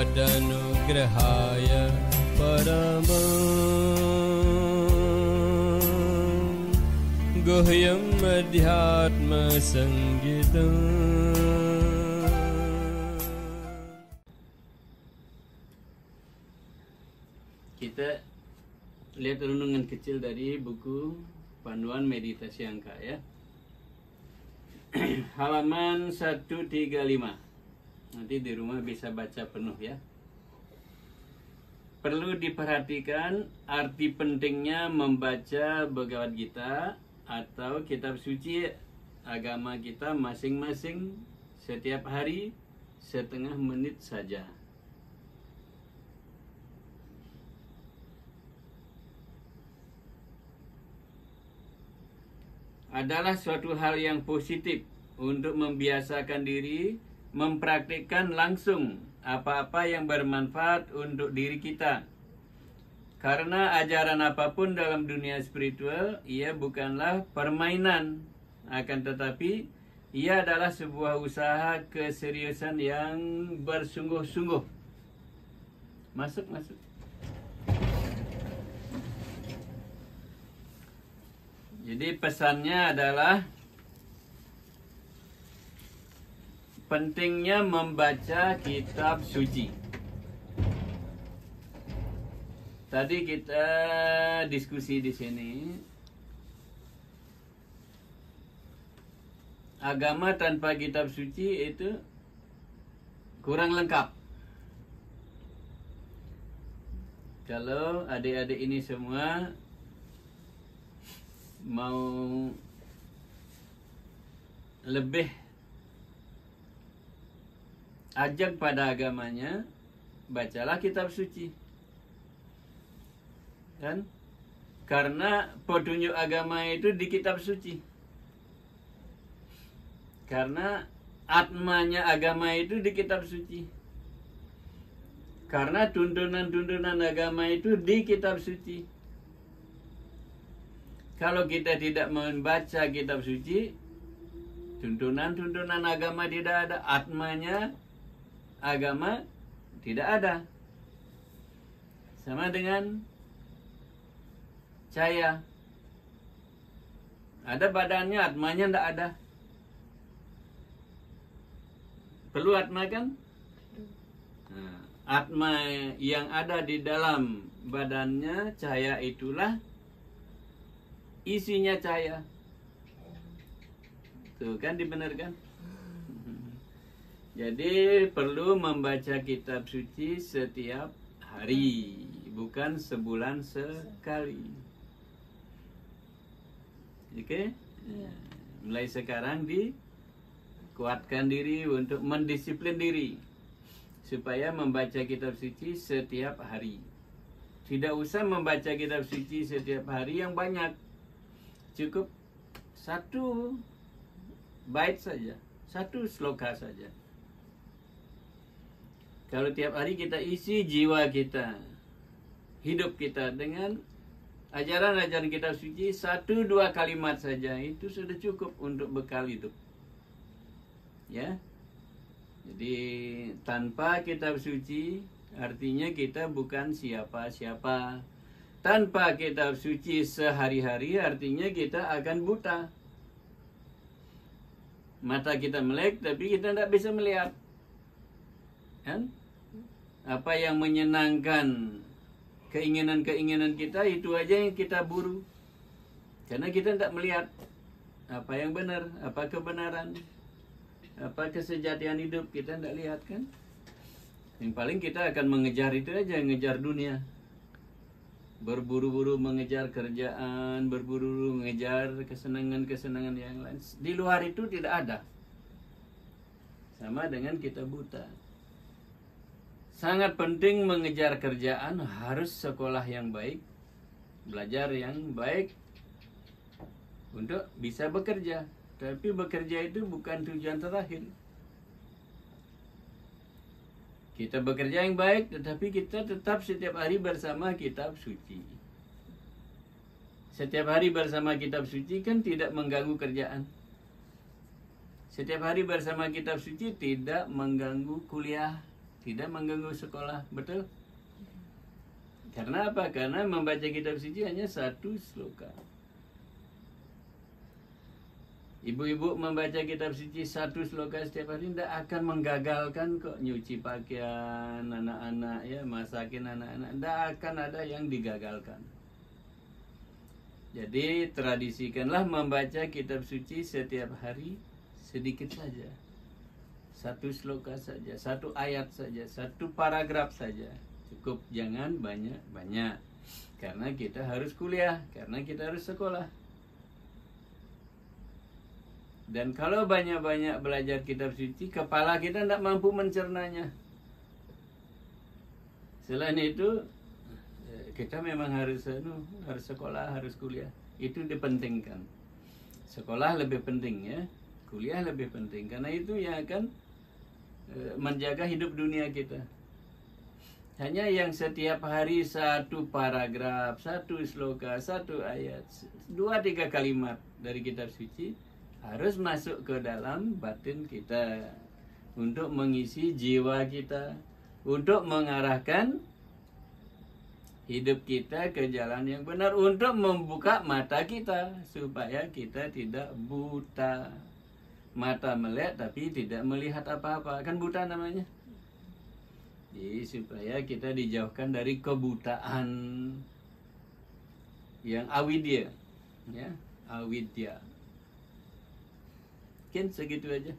Tadanugrahaya paramam Guhyam adhyatma sanggitam. Kita lihat renungan kecil dari buku Panduan Meditasi Angka ya. Halaman 135. Nanti di rumah bisa baca penuh ya. Perlu diperhatikan arti pentingnya membaca Bhagavad Gita atau kitab suci agama kita masing-masing setiap hari setengah menit saja. Adalah suatu hal yang positif untuk membiasakan diri mempraktikkan langsung apa-apa yang bermanfaat untuk diri kita. Karena ajaran apapun dalam dunia spiritual, ia bukanlah permainan, akan tetapi ia adalah sebuah usaha keseriusan yang bersungguh-sungguh. Masuk. Jadi pesannya adalah pentingnya membaca kitab suci. Tadi kita diskusi di sini. Agama tanpa kitab suci itu kurang lengkap. Kalau adik-adik ini semua mau lebih ajak pada agamanya, bacalah kitab suci. Kan? Karena petunjuk agama itu di kitab suci. Karena atmanya agama itu di kitab suci. Karena tuntunan-tuntunan agama itu di kitab suci. Kalau kita tidak membaca kitab suci, tuntunan-tuntunan agama tidak ada, atmanya agama tidak ada. Sama dengan cahaya. Ada badannya, atmanya tidak ada. Perlu atma kan? Nah, atma yang ada di dalam badannya, cahaya itulah isinya cahaya. Tuh kan dibenarkan. Jadi perlu membaca kitab suci setiap hari, bukan sebulan sekali. Oke? Mulai sekarang dikuatkan diri untuk mendisiplin diri supaya membaca kitab suci setiap hari. Tidak usah membaca kitab suci setiap hari yang banyak. Cukup satu bait saja, satu sloka saja. Kalau tiap hari kita isi jiwa kita, hidup kita dengan ajaran-ajaran kitab suci, 1-2 kalimat saja, itu sudah cukup untuk bekal hidup. Ya. Jadi tanpa kitab suci artinya kita bukan siapa-siapa. Tanpa kitab suci sehari-hari artinya kita akan buta. Mata kita melek tapi kita tidak bisa melihat. Kan? Apa yang menyenangkan keinginan-keinginan kita, itu aja yang kita buru. Karena kita tidak melihat apa yang benar, apa kebenaran, apa kesejatian hidup, kita tidak lihat kan. Yang paling kita akan mengejar itu aja, mengejar dunia. Berburu-buru mengejar kerjaan, berburu-buru mengejar kesenangan-kesenangan yang lain. Di luar itu tidak ada. Sama dengan kita buta. Sangat penting mengejar kerjaan, harus sekolah yang baik, belajar yang baik untuk bisa bekerja. Tapi bekerja itu bukan tujuan terakhir. Kita bekerja yang baik, tetapi kita tetap setiap hari bersama kitab suci. Setiap hari bersama kitab suci kan tidak mengganggu kerjaan. Setiap hari bersama kitab suci tidak mengganggu kuliah. tidak mengganggu sekolah, betul? Karena apa? Karena membaca kitab suci hanya satu sloka. Ibu-ibu membaca kitab suci satu sloka setiap hari tidak akan menggagalkan kok, nyuci pakaian anak-anak, ya, masakin anak-anak, tidak akan ada yang digagalkan. Jadi tradisikanlah membaca kitab suci setiap hari sedikit saja. Satu sloka saja, satu ayat saja, satu paragraf saja. Cukup, jangan banyak-banyak. Karena kita harus kuliah, karena kita harus sekolah. Dan kalau banyak-banyak belajar kitab suci, kepala kita tidak mampu mencernanya. Selain itu, kita memang harus sekolah, harus kuliah. Itu dipentingkan. Sekolah lebih penting, ya. Kuliah lebih penting. Karena itu yang akan menjaga hidup dunia kita. Hanya yang setiap hari satu paragraf, satu sloka, satu ayat, 2-3 kalimat dari kitab suci harus masuk ke dalam batin kita untuk mengisi jiwa kita, untuk mengarahkan hidup kita ke jalan yang benar, untuk membuka mata kita supaya kita tidak buta. Mata melek tapi tidak melihat apa-apa, kan buta namanya. Jadi supaya kita dijauhkan dari kebutaan yang awidya, ya, awidya. Mungkin segitu aja.